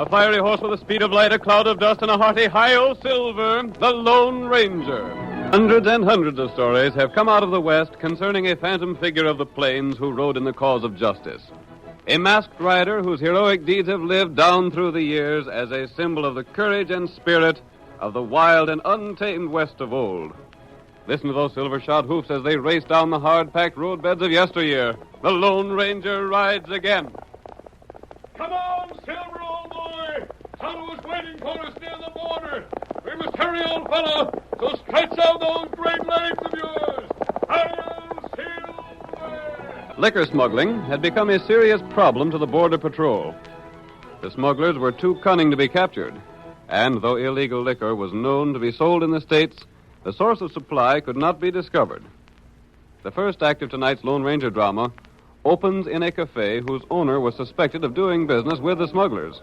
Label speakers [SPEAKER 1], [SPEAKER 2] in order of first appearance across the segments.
[SPEAKER 1] fiery horse with the speed of light, a cloud of dust, and a hearty hi-yo silver, the Lone Ranger. Hundreds and hundreds of stories have come out of the West concerning a phantom figure of the plains who rode in the cause of justice. A masked rider whose heroic deeds have lived down through the years as a symbol of the courage and spirit of the wild and untamed West of old. Listen to those silver-shod hoofs as they race down the hard-packed roadbeds of yesteryear. The Lone Ranger rides again.
[SPEAKER 2] Come on, Silver, old boy! Tonto is waiting for us near the border. We must hurry, old fellow, so stretch out those great legs of yours. Hail, Silver!
[SPEAKER 1] Liquor smuggling had become a serious problem to the Border Patrol. The smugglers were too cunning to be captured, and though illegal liquor was known to be sold in the States, the source of supply could not be discovered. The first act of tonight's Lone Ranger drama opens in a cafe whose owner was suspected of doing business with the smugglers.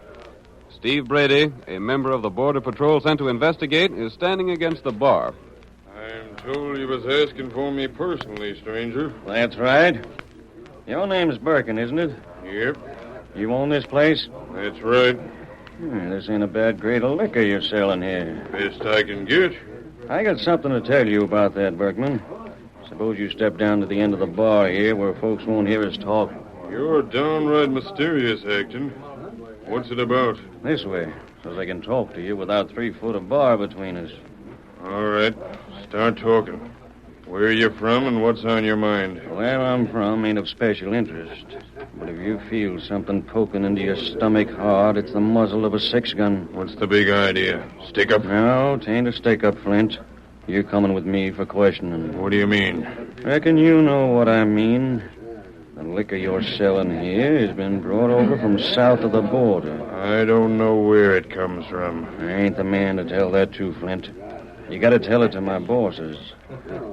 [SPEAKER 1] Steve Brady, a member of the Border Patrol sent to investigate, is standing against the bar.
[SPEAKER 2] I'm told you was asking for me personally, stranger.
[SPEAKER 3] That's right. Your name's Birkin, isn't it?
[SPEAKER 2] Yep,
[SPEAKER 3] You own this place?
[SPEAKER 2] that's right.
[SPEAKER 3] This ain't a bad grade of liquor you're selling here.
[SPEAKER 2] Best I can get.
[SPEAKER 3] I got something to tell you about that, Berkman. Suppose you step down to the end of the bar here where folks won't hear us talk.
[SPEAKER 2] You're downright mysterious, Acton. What's it about?
[SPEAKER 3] This way, so I can talk to you without 3 foot of bar between us.
[SPEAKER 2] All right, start talking. Where are you from and what's on your mind?
[SPEAKER 3] Where I'm from ain't of special interest. But if you feel something poking into your stomach hard, it's the muzzle of a 6-gun.
[SPEAKER 2] What's the big idea? Stick up?
[SPEAKER 3] No, 'tain't a stick-up, Flint. You're coming with me for questioning.
[SPEAKER 2] What do you mean?
[SPEAKER 3] Reckon you know what I mean. The liquor you're selling here has been brought over from south of the border.
[SPEAKER 2] I don't know where it comes from.
[SPEAKER 3] I ain't the man to tell that to, Flint. You gotta tell it to my bosses.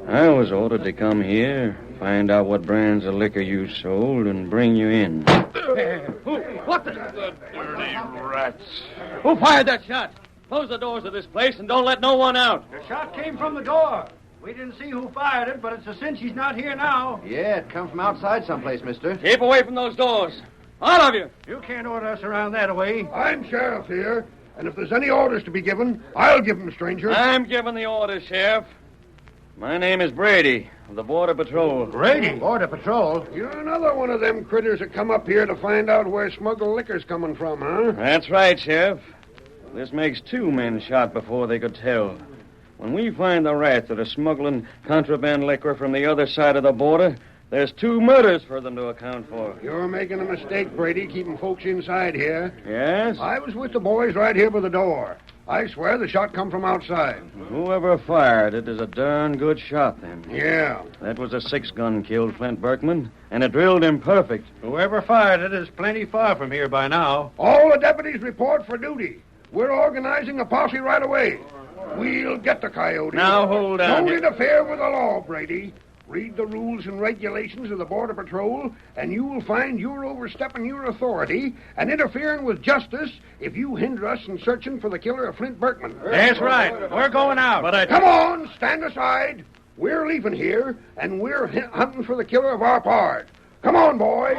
[SPEAKER 3] I was ordered to come here, find out what brands of liquor you sold, and bring you in.
[SPEAKER 4] What the?
[SPEAKER 2] The dirty rats.
[SPEAKER 4] Who fired that shot? Close the doors of this place and don't let no one out.
[SPEAKER 5] The shot came from the door. We didn't see who fired it, but it's a cinch he's not here now.
[SPEAKER 6] Yeah, it come from outside someplace, mister.
[SPEAKER 4] Keep away from those doors. All of you.
[SPEAKER 5] You can't order us around that way.
[SPEAKER 7] I'm sheriff here, and if there's any orders to be given, I'll give them, stranger.
[SPEAKER 4] I'm giving the orders, Sheriff.
[SPEAKER 3] My name is Brady, of the Border Patrol.
[SPEAKER 5] Brady? Border Patrol?
[SPEAKER 7] You're another one of them critters that come up here to find out where smuggled liquor's coming from, huh?
[SPEAKER 3] That's right, Sheriff. This makes 2 men shot before they could tell. When we find the rats that are smuggling contraband liquor from the other side of the border, there's 2 murders for them to account for.
[SPEAKER 7] You're making a mistake, Brady, keeping folks inside here.
[SPEAKER 3] Yes?
[SPEAKER 7] I was with the boys right here by the door. I swear the shot come from outside.
[SPEAKER 3] Whoever fired it is a darn good shot, then.
[SPEAKER 7] Yeah.
[SPEAKER 3] That was a 6-gun killed Flint Berkman, and it drilled him perfect.
[SPEAKER 5] Whoever fired it is plenty far from here by now.
[SPEAKER 7] All the deputies report for duty. We're organizing a posse right away. We'll get the coyote.
[SPEAKER 3] Now, hold on.
[SPEAKER 7] Don't interfere with the law, Brady. Read the rules and regulations of the Border Patrol, and you will find you're overstepping your authority and interfering with justice if you hinder us in searching for the killer of Flint Berkman.
[SPEAKER 5] That's right. We're going out.
[SPEAKER 3] But
[SPEAKER 7] Come on, stand aside. We're leaving here, and we're hunting for the killer of our pard. Come on, boys.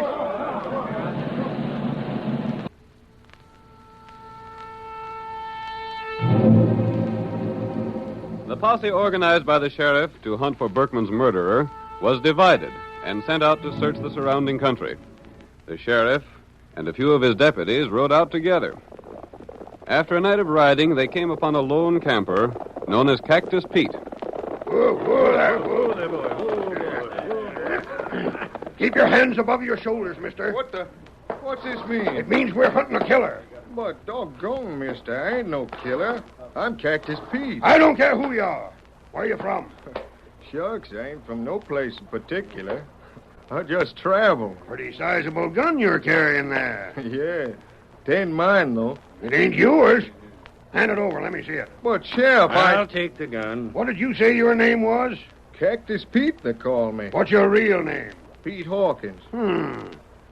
[SPEAKER 1] The posse organized by the sheriff to hunt for Berkman's murderer was divided and sent out to search the surrounding country. The sheriff and a few of his deputies rode out together. After a night of riding, they came upon a lone camper known as Cactus Pete.
[SPEAKER 7] Whoa there, boy. Keep your hands above your shoulders, mister.
[SPEAKER 2] What's this mean?
[SPEAKER 7] It means we're hunting a killer.
[SPEAKER 2] But doggone, mister, I ain't no killer. I'm Cactus Pete.
[SPEAKER 7] I don't care who you are. Where you from?
[SPEAKER 2] Shucks, I ain't from no place in particular. I just travel.
[SPEAKER 7] Pretty sizable gun you're carrying there.
[SPEAKER 2] Yeah. It ain't mine, though.
[SPEAKER 7] It ain't yours. Hand it over. Let me see it.
[SPEAKER 2] But, Sheriff,
[SPEAKER 5] I'll take the gun.
[SPEAKER 7] What did you say your name was?
[SPEAKER 2] Cactus Pete, they call me.
[SPEAKER 7] What's your real name?
[SPEAKER 2] Pete Hawkins.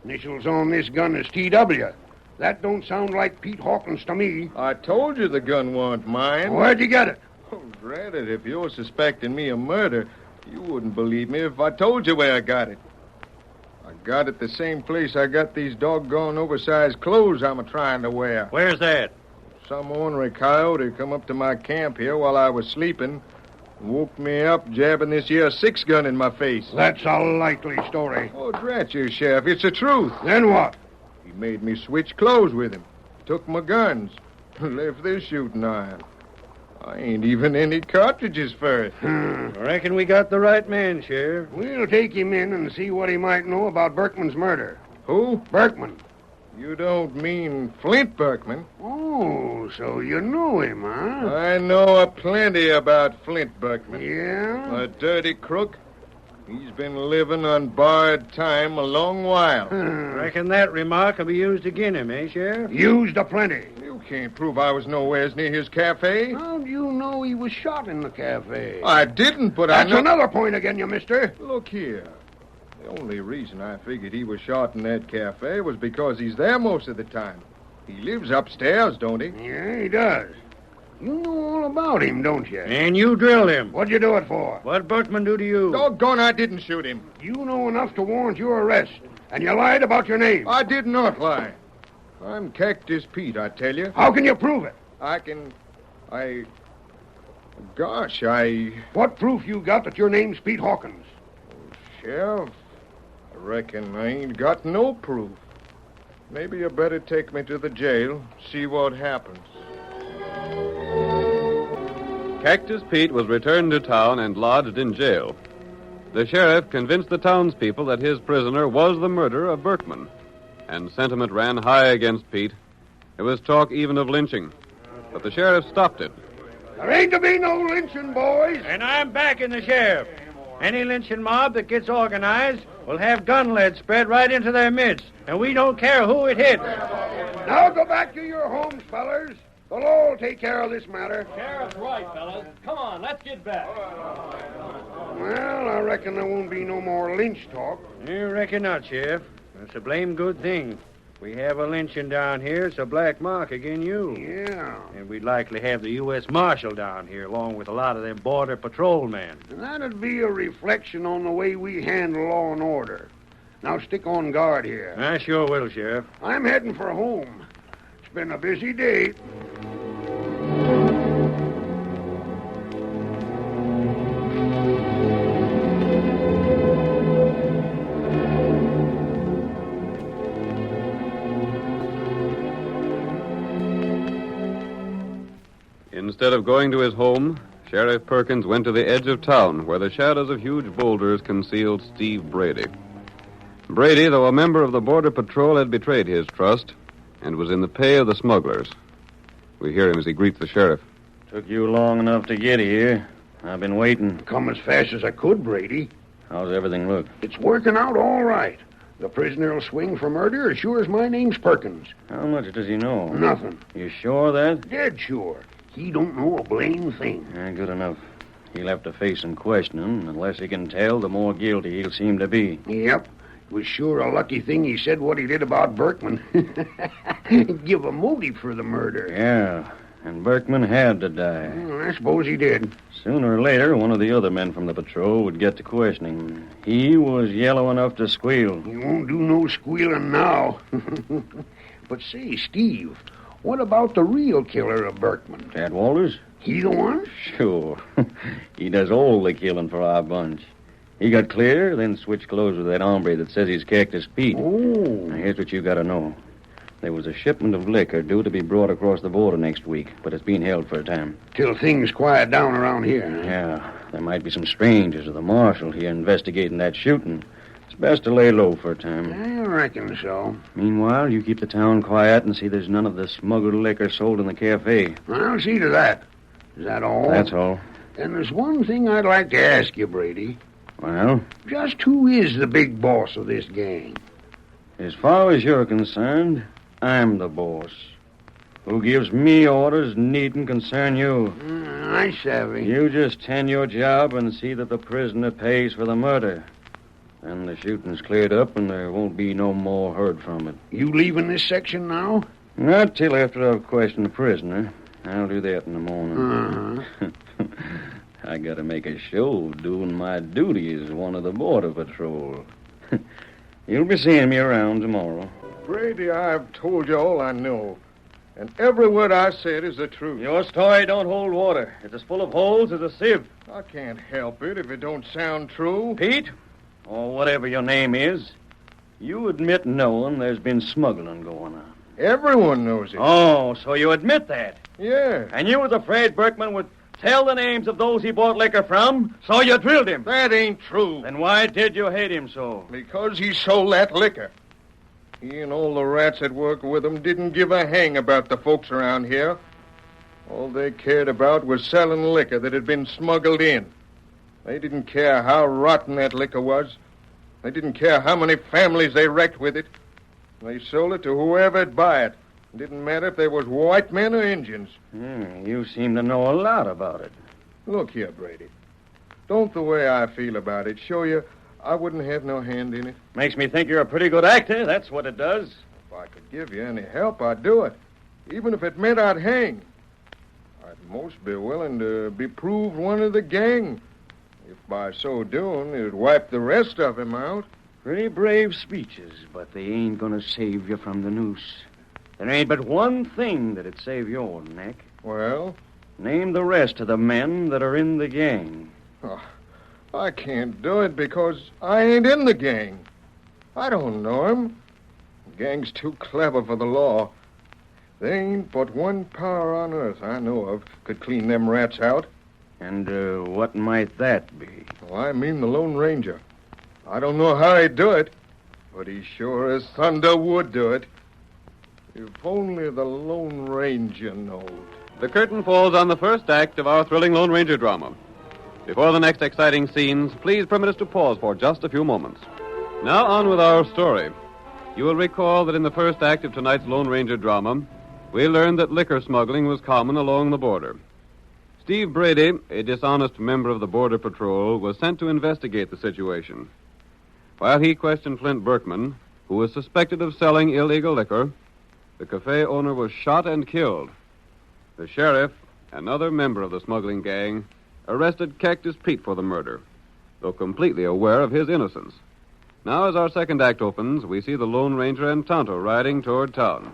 [SPEAKER 7] Initials on this gun is T.W. That don't sound like Pete Hawkins to me.
[SPEAKER 2] I told you the gun wasn't mine.
[SPEAKER 7] Where'd you get it?
[SPEAKER 2] Oh, granted, if you're suspecting me of murder, you wouldn't believe me if I told you where I got it. I
[SPEAKER 8] got at the same place I got these doggone oversized clothes I'm trying to wear.
[SPEAKER 4] Where's that?
[SPEAKER 8] Some ornery coyote come up to my camp here while I was sleeping and woke me up jabbing this here 6-gun in my face.
[SPEAKER 7] That's a likely story.
[SPEAKER 8] Oh, drat you, Sheriff. It's the truth.
[SPEAKER 7] Then what?
[SPEAKER 8] He made me switch clothes with him. Took my guns. Left this shooting iron. I ain't even any cartridges for it.
[SPEAKER 5] I reckon we got the right man, Sheriff.
[SPEAKER 7] We'll take him in and see what he might know about Berkman's murder.
[SPEAKER 8] Who?
[SPEAKER 7] Berkman.
[SPEAKER 8] You don't mean Flint Berkman?
[SPEAKER 7] Oh, so you know him, huh?
[SPEAKER 8] I know a plenty about Flint Berkman.
[SPEAKER 7] Yeah?
[SPEAKER 8] A dirty crook. He's been living on borrowed time a long while.
[SPEAKER 5] Reckon that remark will be used again him, eh, Sheriff?
[SPEAKER 7] Used aplenty.
[SPEAKER 8] You can't prove I was nowheres near his cafe.
[SPEAKER 7] How do you know he was shot in the cafe?
[SPEAKER 8] I didn't, but
[SPEAKER 7] That's
[SPEAKER 8] I know...
[SPEAKER 7] another point again, you mister.
[SPEAKER 8] Look here. The only reason I figured he was shot in that cafe was because he's there most of the time. He lives upstairs, don't he?
[SPEAKER 7] Yeah, he does. You know all about him, don't you?
[SPEAKER 5] And you drilled him.
[SPEAKER 7] What'd you do it for?
[SPEAKER 5] What'd Berkman do to you?
[SPEAKER 8] Doggone, I didn't shoot him.
[SPEAKER 7] You know enough to warrant your arrest, and you lied about your name.
[SPEAKER 8] I did not lie. I'm Cactus Pete, I tell you.
[SPEAKER 7] How can you prove it?
[SPEAKER 8] Gosh,
[SPEAKER 7] What proof you got that your name's Pete Hawkins?
[SPEAKER 8] Sheriff, I reckon I ain't got no proof. Maybe you better take me to the jail, see what happens.
[SPEAKER 1] Cactus Pete was returned to town and lodged in jail. The sheriff convinced the townspeople that his prisoner was the murderer of Berkman, and sentiment ran high against Pete. There was talk even of lynching, but the sheriff stopped it.
[SPEAKER 7] There ain't to be no lynching, boys.
[SPEAKER 5] And I'm backing the sheriff. Any lynching mob that gets organized will have gun lead spread right into their midst, and we don't care who it hits.
[SPEAKER 7] Now go back to your homes, fellers. The law will take care of this matter.
[SPEAKER 4] Sheriff's right, fellas. Come on, let's get back.
[SPEAKER 7] Well, I reckon there won't be no more lynch talk.
[SPEAKER 5] You reckon not, Sheriff. That's a blame good thing. We have a lynching down here. It's a black mark again you.
[SPEAKER 7] Yeah.
[SPEAKER 5] And we'd likely have the U.S. Marshal down here, along with a lot of them Border Patrol men.
[SPEAKER 7] And that'd be a reflection on the way we handle law and order. Now stick on guard here.
[SPEAKER 5] I sure will, Sheriff.
[SPEAKER 7] I'm heading for home. It's been a busy day.
[SPEAKER 1] Instead of going to his home, Sheriff Perkins went to the edge of town where the shadows of huge boulders concealed Steve Brady. Brady, though a member of the Border Patrol, had betrayed his trust and was in the pay of the smugglers. We hear him as he greets the sheriff.
[SPEAKER 3] Took you long enough to get here. I've been waiting.
[SPEAKER 7] Come as fast as I could, Brady.
[SPEAKER 3] How's everything look?
[SPEAKER 7] It's working out all right. The prisoner will swing for murder as sure as my name's Perkins.
[SPEAKER 3] How much does he know?
[SPEAKER 7] Nothing.
[SPEAKER 3] You sure of that?
[SPEAKER 7] Dead sure. He don't know a blame thing.
[SPEAKER 3] Good enough. He'll have to face some questioning. The less he can tell, the more guilty he'll seem to be.
[SPEAKER 7] Yep. It was sure a lucky thing he said what he did about Berkman. Give a motive for the murder.
[SPEAKER 3] Yeah, and Berkman had to die.
[SPEAKER 7] Well, I suppose he did.
[SPEAKER 3] Sooner or later, one of the other men from the patrol would get to questioning. He was yellow enough to squeal.
[SPEAKER 7] He won't do no squealing now. But say, Steve, what about the real killer of Berkman?
[SPEAKER 3] Tad Walters?
[SPEAKER 7] He the one?
[SPEAKER 3] Sure. He does all the killing for our bunch. He got clear, then switched clothes with that hombre that says he's Cactus Pete.
[SPEAKER 7] Oh.
[SPEAKER 3] Now, here's what you got to know. There was a shipment of liquor due to be brought across the border next week, but it's being held for a time.
[SPEAKER 7] Till things quiet down around here.
[SPEAKER 3] Yeah, there might be some strangers or the marshal here investigating that shooting. It's best to lay low for a time.
[SPEAKER 7] I reckon so.
[SPEAKER 3] Meanwhile, you keep the town quiet and see there's none of the smuggled liquor sold in the cafe.
[SPEAKER 7] I'll see to that. Is that all?
[SPEAKER 3] That's all.
[SPEAKER 7] And there's one thing I'd like to ask you, Brady.
[SPEAKER 3] Well?
[SPEAKER 7] Just who is the big boss of this gang?
[SPEAKER 3] As far as you're concerned, I'm the boss. Who gives me orders needn't concern you.
[SPEAKER 7] I savvy.
[SPEAKER 3] You just tend your job and see that the prisoner pays for the murder. Then the shooting's cleared up and there won't be no more heard from it.
[SPEAKER 7] You leaving this section now?
[SPEAKER 3] Not till after I've questioned the prisoner. I'll do that in the morning.
[SPEAKER 7] Uh-huh.
[SPEAKER 3] I gotta make a show doing my duty as one of the Border Patrol. You'll be seeing me around tomorrow.
[SPEAKER 8] Brady, I've told you all I know. And every word I said is the truth.
[SPEAKER 3] Your story don't hold water. It's as full of holes as a sieve.
[SPEAKER 8] I can't help it if it don't sound true.
[SPEAKER 3] Pete, or whatever your name is, you admit knowing there's been smuggling going on.
[SPEAKER 8] Everyone knows it.
[SPEAKER 3] Oh, so you admit that.
[SPEAKER 8] Yeah.
[SPEAKER 3] And you was afraid Berkman would tell the names of those he bought liquor from, so you drilled him.
[SPEAKER 8] That ain't true.
[SPEAKER 3] Then why did you hate him so?
[SPEAKER 8] Because he sold that liquor. He and all the rats that work with him didn't give a hang about the folks around here. All they cared about was selling liquor that had been smuggled in. They didn't care how rotten that liquor was. They didn't care how many families they wrecked with it. They sold it to whoever'd buy it. It didn't matter if they was white men or Indians.
[SPEAKER 3] You seem to know a lot about it.
[SPEAKER 8] Look here, Brady. Don't the way I feel about it show you I wouldn't have no hand in it?
[SPEAKER 3] Makes me think you're a pretty good actor, that's what it does.
[SPEAKER 8] If I could give you any help, I'd do it. Even if it meant I'd hang. I'd most be willing to be proved one of the gang. If by so doing, it'd wipe the rest of him out.
[SPEAKER 3] Pretty brave speeches, but they ain't gonna save you from the noose. There ain't but one thing that'd save your neck.
[SPEAKER 8] Well?
[SPEAKER 3] Name the rest of the men that are in the gang.
[SPEAKER 8] Oh, I can't do it because I ain't in the gang. I don't know 'em. The gang's too clever for the law. There ain't but one power on earth I know of could clean them rats out.
[SPEAKER 3] And what might that be?
[SPEAKER 8] Well, I mean the Lone Ranger. I don't know how he'd do it, but he sure as thunder would do it. If only the Lone Ranger knowed.
[SPEAKER 1] The curtain falls on the first act of our thrilling Lone Ranger drama. Before the next exciting scenes, please permit us to pause for just a few moments. Now on with our story. You will recall that in the first act of tonight's Lone Ranger drama, we learned that liquor smuggling was common along the border. Steve Brady, a dishonest member of the Border Patrol, was sent to investigate the situation. While he questioned Flint Berkman, who was suspected of selling illegal liquor, the cafe owner was shot and killed. The sheriff, another member of the smuggling gang, arrested Cactus Pete for the murder, though completely aware of his innocence. Now, as our second act opens, we see the Lone Ranger and Tonto riding toward town.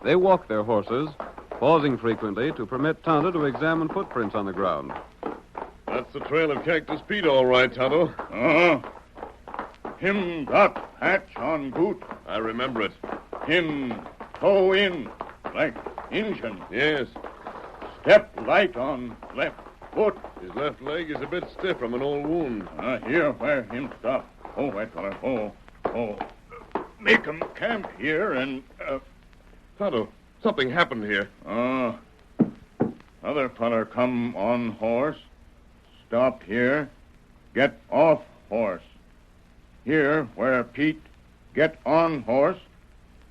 [SPEAKER 1] They walk their horses, pausing frequently to permit Tonto to examine footprints on the ground.
[SPEAKER 2] That's the trail of Cactus Pete, all right, Tonto.
[SPEAKER 9] Him got patch on boot.
[SPEAKER 2] I remember it.
[SPEAKER 9] Him toe in like Injun.
[SPEAKER 2] Yes.
[SPEAKER 9] Step light on left foot.
[SPEAKER 2] His left leg is a bit stiff from an old wound.
[SPEAKER 9] Here where him stop. Oh, white feller. Oh. Make 'em camp here and,
[SPEAKER 2] Tonto, something happened here.
[SPEAKER 9] Other feller come on horse. Stop here. Get off horse. Here where Pete get on horse.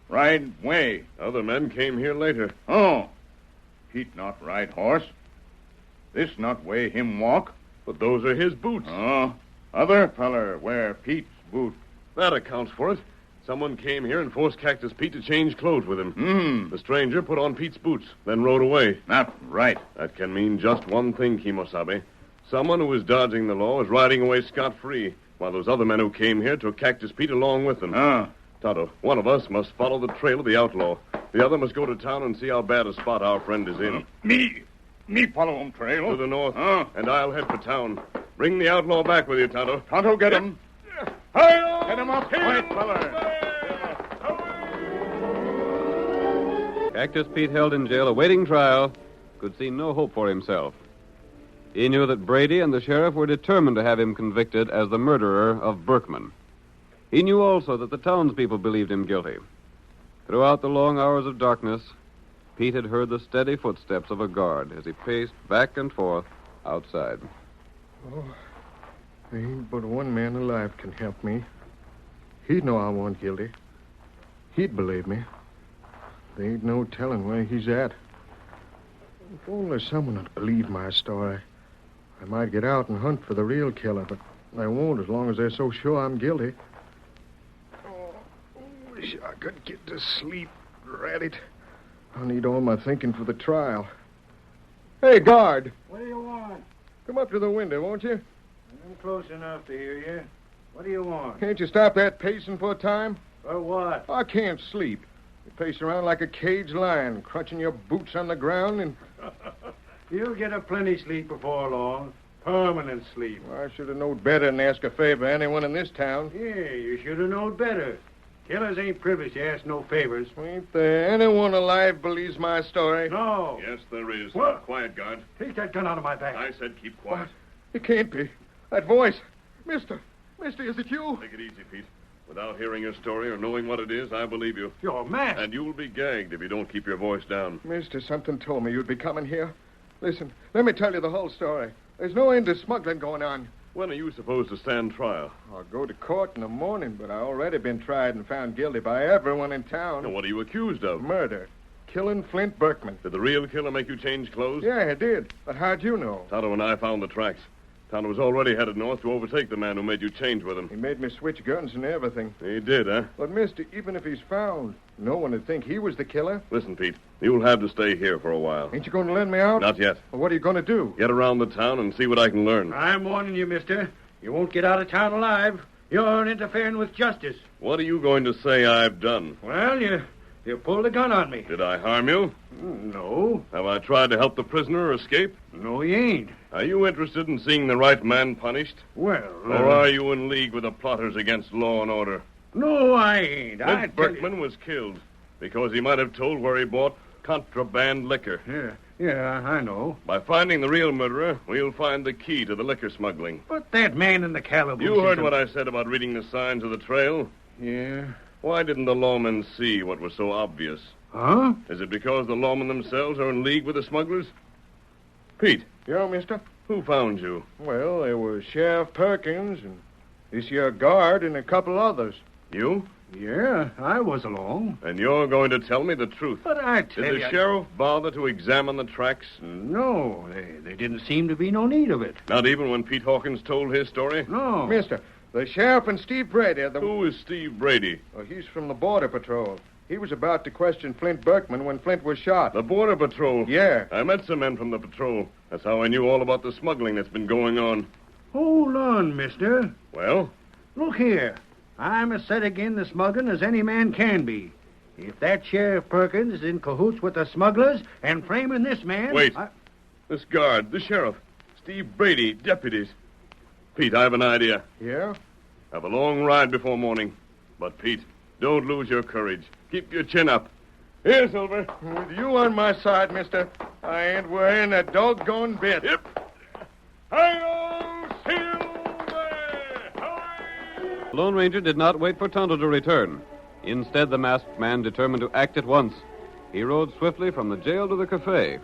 [SPEAKER 9] Ride way.
[SPEAKER 2] Other men came here later.
[SPEAKER 9] Oh. Pete not ride horse. This not way him walk.
[SPEAKER 2] But those are his boots.
[SPEAKER 9] Other feller wear Pete's boot.
[SPEAKER 2] That accounts for it. Someone came here and forced Cactus Pete to change clothes with him. The stranger put on Pete's boots, then rode away.
[SPEAKER 9] Not right.
[SPEAKER 2] That can mean just one thing, Kimosabe. Someone who is dodging the law is riding away scot-free, while those other men who came here took Cactus Pete along with them. Tonto, one of us must follow the trail of the outlaw. The other must go to town and see how bad a spot our friend is in.
[SPEAKER 9] Me follow him trail.
[SPEAKER 2] To the north, and I'll head for town. Bring the outlaw back with you, Tonto.
[SPEAKER 9] Tonto, get him. Get him up, white feller.
[SPEAKER 1] Cactus Pete, held in jail awaiting trial, could see no hope for himself. He knew that Brady and the sheriff were determined to have him convicted as the murderer of Berkman. He knew also that the townspeople believed him guilty. Throughout the long hours of darkness, Pete had heard the steady footsteps of a guard as he paced back and forth outside.
[SPEAKER 8] Oh, there ain't but one man alive can help me. He'd know I wasn't guilty. He'd believe me. There ain't no telling where he's at. If only someone would believe my story, I might get out and hunt for the real killer, but they won't as long as they're so sure I'm guilty. Oh, wish I could get to sleep. Rat it. I'll need all my thinking for the trial. Hey, guard.
[SPEAKER 5] What do you want?
[SPEAKER 8] Come up to the window, won't you?
[SPEAKER 5] I'm close enough to hear you. What do you want?
[SPEAKER 8] Can't you stop that pacing for a time?
[SPEAKER 5] For what?
[SPEAKER 8] I can't sleep. You pace around like a caged lion, crunching your boots on the ground and...
[SPEAKER 5] You'll get a plenty sleep before long. Permanent sleep.
[SPEAKER 8] I should have known better than ask a favor of anyone in this town.
[SPEAKER 5] Yeah, you should have known better. Killers ain't privileged to ask no favors.
[SPEAKER 8] Ain't there anyone alive believes my story?
[SPEAKER 5] No.
[SPEAKER 2] Yes, there is.
[SPEAKER 5] What?
[SPEAKER 2] Quiet, guard.
[SPEAKER 5] Take that gun out of my back.
[SPEAKER 2] I said keep quiet.
[SPEAKER 8] It can't be. That voice. Mister, is it you?
[SPEAKER 2] Take it easy, Pete. Without hearing your story or knowing what it is, I believe you.
[SPEAKER 5] You're mad.
[SPEAKER 2] And you'll be gagged if you don't keep your voice down.
[SPEAKER 8] Mister, something told me you'd be coming here. Listen, let me tell you the whole story. There's no end to smuggling going on.
[SPEAKER 2] When are you supposed to stand trial?
[SPEAKER 8] I'll go to court in the morning, but I already been tried and found guilty by everyone in town.
[SPEAKER 2] Now, what are you accused of?
[SPEAKER 8] Murder. Killing Flint Berkman.
[SPEAKER 2] Did the real killer make you change clothes?
[SPEAKER 8] Yeah, I did. But how'd you know?
[SPEAKER 2] Tonto and I found the tracks. Tonto was already headed north to overtake the man who made you change with him.
[SPEAKER 8] He made me switch guns and everything.
[SPEAKER 2] He did, huh?
[SPEAKER 8] But, mister, even if he's found, no one would think he was the killer.
[SPEAKER 2] Listen, Pete, you'll have to stay here for a while.
[SPEAKER 8] Ain't you going to let me out?
[SPEAKER 2] Not yet.
[SPEAKER 8] Well, what are you going to do?
[SPEAKER 2] Get around the town and see what I can learn.
[SPEAKER 5] I'm warning you, mister. You won't get out of town alive. You're interfering with justice.
[SPEAKER 2] What are you going to say I've done?
[SPEAKER 5] Well, you pulled a gun on me.
[SPEAKER 2] Did I harm you?
[SPEAKER 5] No.
[SPEAKER 2] Have I tried to help the prisoner escape?
[SPEAKER 5] No, you ain't.
[SPEAKER 2] Are you interested in seeing the right man punished?
[SPEAKER 5] Well,
[SPEAKER 2] Or are you in league with the plotters against law and order?
[SPEAKER 5] No, I ain't.
[SPEAKER 2] Flint Berkman was killed because he might have told where he bought contraband liquor.
[SPEAKER 5] Yeah, I know.
[SPEAKER 2] By finding the real murderer, we'll find the key to the liquor smuggling.
[SPEAKER 5] But that man in the calaboose...
[SPEAKER 2] You heard what I said about reading the signs of the trail?
[SPEAKER 5] Yeah.
[SPEAKER 2] Why didn't the lawmen see what was so obvious?
[SPEAKER 5] Huh?
[SPEAKER 2] Is it because the lawmen themselves are in league with the smugglers? Pete,
[SPEAKER 8] Yeah, mister?
[SPEAKER 2] who found you?
[SPEAKER 8] Well, there was Sheriff Perkins and this here guard and a couple others.
[SPEAKER 2] You?
[SPEAKER 5] Yeah, I was along.
[SPEAKER 2] And you're going to tell me the truth.
[SPEAKER 5] But I tell
[SPEAKER 2] Did the
[SPEAKER 5] you...
[SPEAKER 2] sheriff bother to examine the tracks?
[SPEAKER 5] No, they didn't seem to be no need of it.
[SPEAKER 2] Not even when Pete Hawkins told his story?
[SPEAKER 5] No.
[SPEAKER 8] Mister, the sheriff and Steve Brady are the...
[SPEAKER 2] Who is Steve Brady?
[SPEAKER 8] Oh, he's from the Border Patrol. He was about to question Flint Berkman when Flint was shot.
[SPEAKER 2] The Border Patrol?
[SPEAKER 8] Yeah.
[SPEAKER 2] I met some men from the patrol. That's how I knew all about the smuggling that's been going on.
[SPEAKER 5] Hold on, mister.
[SPEAKER 2] Well?
[SPEAKER 5] Look here. I'm as set again the smuggling as any man can be. If that Sheriff Perkins is in cahoots with the smugglers and framing this man...
[SPEAKER 2] Wait. This guard, the sheriff, Steve Brady, deputies. Pete, I have an idea.
[SPEAKER 8] Yeah?
[SPEAKER 2] I have a long ride before morning. But, Pete, don't lose your courage. Keep your chin up. Here, Silver.
[SPEAKER 8] With you on my side, mister, I ain't worrying a doggone bit.
[SPEAKER 2] Yep. Hi-yo, Silver!
[SPEAKER 1] The Lone Ranger did not wait for Tonto to return. Instead, the masked man determined to act at once. He rode swiftly from the jail to the cafe.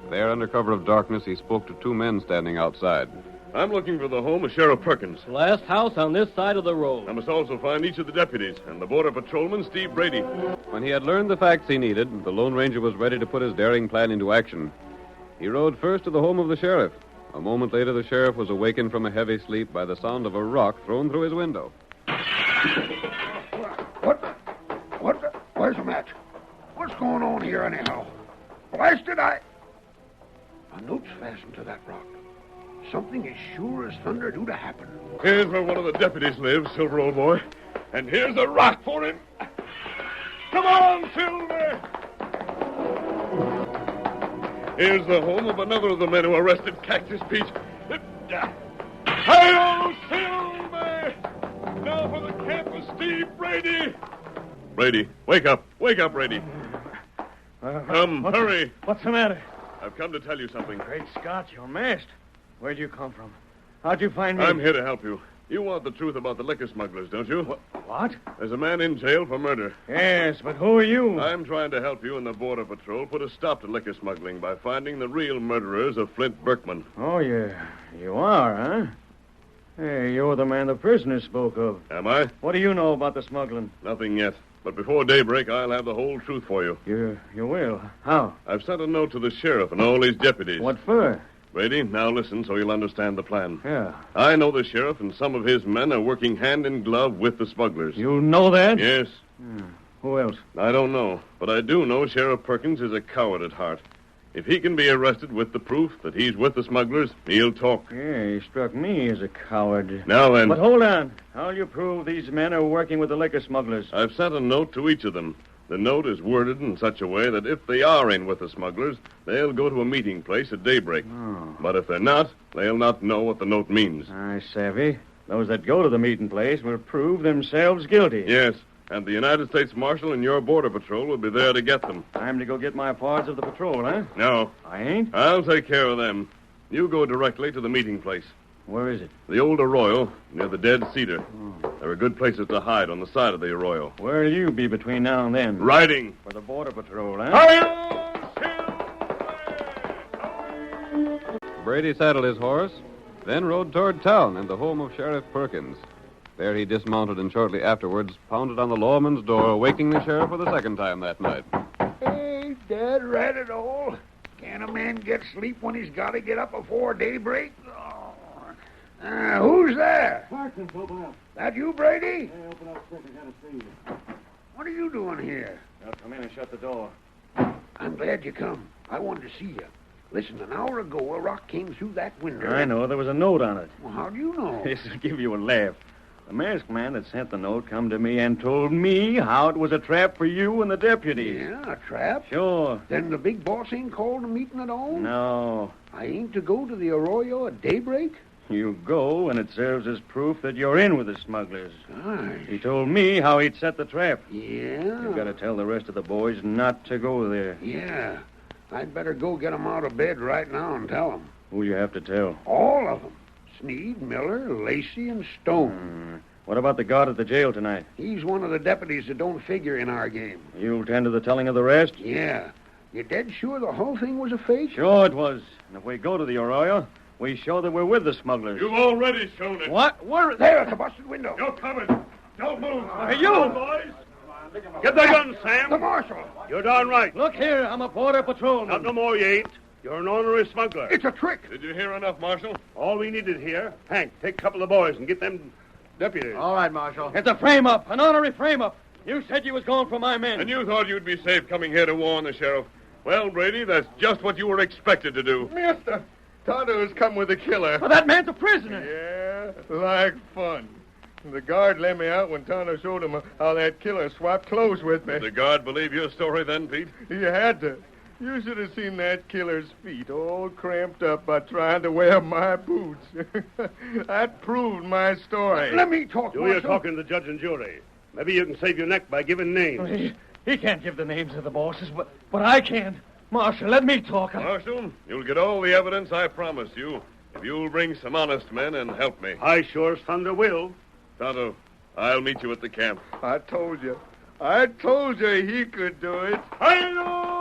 [SPEAKER 1] There, under cover of darkness, he spoke to two men standing outside.
[SPEAKER 2] I'm looking for the home of Sheriff Perkins.
[SPEAKER 4] Last house on this side of the road.
[SPEAKER 2] I must also find each of the deputies and the border patrolman, Steve Brady.
[SPEAKER 1] When he had learned the facts he needed, the Lone Ranger was ready to put his daring plan into action. He rode first to the home of the sheriff. A moment later, the sheriff was awakened from a heavy sleep by the sound of a rock thrown through his window.
[SPEAKER 7] Where's the match? What's going on here, anyhow? Blasted, a note's fastened to that rock. Something as sure as thunder due to happen.
[SPEAKER 2] Here's where one of the deputies lives, Silver, old boy. And here's a rock for him. Come on, Silver! Here's the home of another of the men who arrested Cactus Pete. Hi-yo, Silver! Now for the camp of Steve Brady. Brady, wake up. Wake up, Brady. Come, hurry.
[SPEAKER 3] What's the matter?
[SPEAKER 2] I've come to tell you something.
[SPEAKER 3] Great Scott, you're masked. Where'd you come from? How'd you find me?
[SPEAKER 2] I'm here to help you. You want the truth about the liquor smugglers, don't you?
[SPEAKER 3] What?
[SPEAKER 2] There's a man in jail for murder.
[SPEAKER 3] Yes, but who are you?
[SPEAKER 2] I'm trying to help you and the Border Patrol put a stop to liquor smuggling by finding the real murderers of Flint Berkman.
[SPEAKER 3] Oh, yeah. You are, huh? Hey, you're the man the prisoner spoke of.
[SPEAKER 2] Am I?
[SPEAKER 3] What do you know about the smuggling?
[SPEAKER 2] Nothing yet. But before daybreak, I'll have the whole truth for you.
[SPEAKER 3] You will. How?
[SPEAKER 2] I've sent a note to the sheriff and all his deputies.
[SPEAKER 3] What for?
[SPEAKER 2] Brady, now listen so you'll understand the plan.
[SPEAKER 3] Yeah.
[SPEAKER 2] I know the sheriff and some of his men are working hand in glove with the smugglers.
[SPEAKER 3] You know that?
[SPEAKER 2] Yes.
[SPEAKER 3] Who else?
[SPEAKER 2] I don't know, but I do know Sheriff Perkins is a coward at heart. If he can be arrested with the proof that he's with the smugglers, he'll talk.
[SPEAKER 3] Yeah, he struck me as a coward.
[SPEAKER 2] Now then.
[SPEAKER 3] But hold on. How'll you prove these men are working with the liquor smugglers?
[SPEAKER 2] I've sent a note to each of them. The note is worded in such a way that if they are in with the smugglers, they'll go to a meeting place at daybreak.
[SPEAKER 3] Oh.
[SPEAKER 2] But if they're not, they'll not know what the note means.
[SPEAKER 3] I savvy. Those that go to the meeting place will prove themselves guilty.
[SPEAKER 2] Yes, and the United States Marshal and your Border Patrol will be there to get them.
[SPEAKER 3] Time to go get my parts of the patrol, huh?
[SPEAKER 2] No,
[SPEAKER 3] I ain't?
[SPEAKER 2] I'll take care of them. You go directly to the meeting place.
[SPEAKER 3] Where is it?
[SPEAKER 2] The old arroyo, near the dead cedar. There are good places to hide on the side of the arroyo.
[SPEAKER 3] Where'll you be between now and then?
[SPEAKER 2] Riding.
[SPEAKER 3] For the Border Patrol, huh?
[SPEAKER 1] Brady saddled his horse, then rode toward town and the home of Sheriff Perkins. There he dismounted and shortly afterwards pounded on the lawman's door, waking the sheriff for the second time that night.
[SPEAKER 7] Hey, Dad, rat it all. Can a man get sleep when he's got to get up before daybreak? Oh. Who's there?
[SPEAKER 9] Parsons, open up.
[SPEAKER 7] That you, Brady?
[SPEAKER 9] Hey, open up quick. I gotta see you.
[SPEAKER 7] What are you doing here?
[SPEAKER 3] Now come in and shut the door.
[SPEAKER 7] I'm glad you come. I wanted to see you. Listen, an hour ago, a rock came through that window.
[SPEAKER 3] I know. There was a note on it.
[SPEAKER 7] Well, how do you know?
[SPEAKER 3] This'll give you a laugh. The masked man that sent the note come to me and told me how it was a trap for you and the deputies.
[SPEAKER 7] Yeah, a trap?
[SPEAKER 3] Sure.
[SPEAKER 7] Then the big boss ain't called a meeting at all?
[SPEAKER 3] No.
[SPEAKER 7] I ain't to go to the arroyo at daybreak?
[SPEAKER 3] You go, and it serves as proof that you're in with the smugglers.
[SPEAKER 7] Gosh.
[SPEAKER 3] He told me how he'd set the trap.
[SPEAKER 7] Yeah?
[SPEAKER 3] You've got to tell the rest of the boys not to go there.
[SPEAKER 7] Yeah. I'd better go get 'em out of bed right now and tell 'em.
[SPEAKER 3] Who you have to tell?
[SPEAKER 7] All of 'em. Sneed, Miller, Lacey, and Stone.
[SPEAKER 3] What about the guard at the jail tonight?
[SPEAKER 7] He's one of the deputies that don't figure in our game.
[SPEAKER 3] You'll tend to the telling of the rest?
[SPEAKER 7] Yeah. You dead sure the whole thing was a fake?
[SPEAKER 3] Sure it was. And if we go to the arroyo, we show that we're with the smugglers.
[SPEAKER 2] You've already shown it.
[SPEAKER 3] What? Where?
[SPEAKER 7] There, at the busted window.
[SPEAKER 2] You're coming. Don't move.
[SPEAKER 3] Hey, you!
[SPEAKER 2] Boys. Get the gun, Sam.
[SPEAKER 7] The marshal.
[SPEAKER 2] You're darn right.
[SPEAKER 3] Look here, I'm a border patrolman.
[SPEAKER 2] Not no more, you ain't. You're an ornery smuggler.
[SPEAKER 7] It's a trick.
[SPEAKER 2] Did you hear enough, Marshal? All we needed here. Hank, take a couple of boys and get them deputies.
[SPEAKER 6] All right, Marshal.
[SPEAKER 3] It's a frame-up, an honorary frame-up. You said you was going for my men.
[SPEAKER 2] And you thought you'd be safe coming here to warn the sheriff. Well, Brady, that's just what you were expected to do.
[SPEAKER 8] Mister, Tonto's come with a killer.
[SPEAKER 3] But that man's a prisoner.
[SPEAKER 8] Yeah, like fun. The guard let me out when Tonto showed him how that killer swapped clothes with me.
[SPEAKER 2] Did the guard believe your story then, Pete?
[SPEAKER 8] He had to. You should have seen that killer's feet all cramped up by trying to wear my boots. That proved my story.
[SPEAKER 7] Let me talk,
[SPEAKER 2] Do
[SPEAKER 7] Marshal.
[SPEAKER 2] your talking to the judge and jury. Maybe you can save your neck by giving names.
[SPEAKER 3] He can't give the names of the bosses, but I can. Marshal, let me talk.
[SPEAKER 2] Marshal, you'll get all the evidence I promised you if you'll bring some honest men and help me.
[SPEAKER 10] I sure as thunder will.
[SPEAKER 2] Tonto, I'll meet you at the camp.
[SPEAKER 8] I told you. I told you he could do it.
[SPEAKER 10] Hi-yo!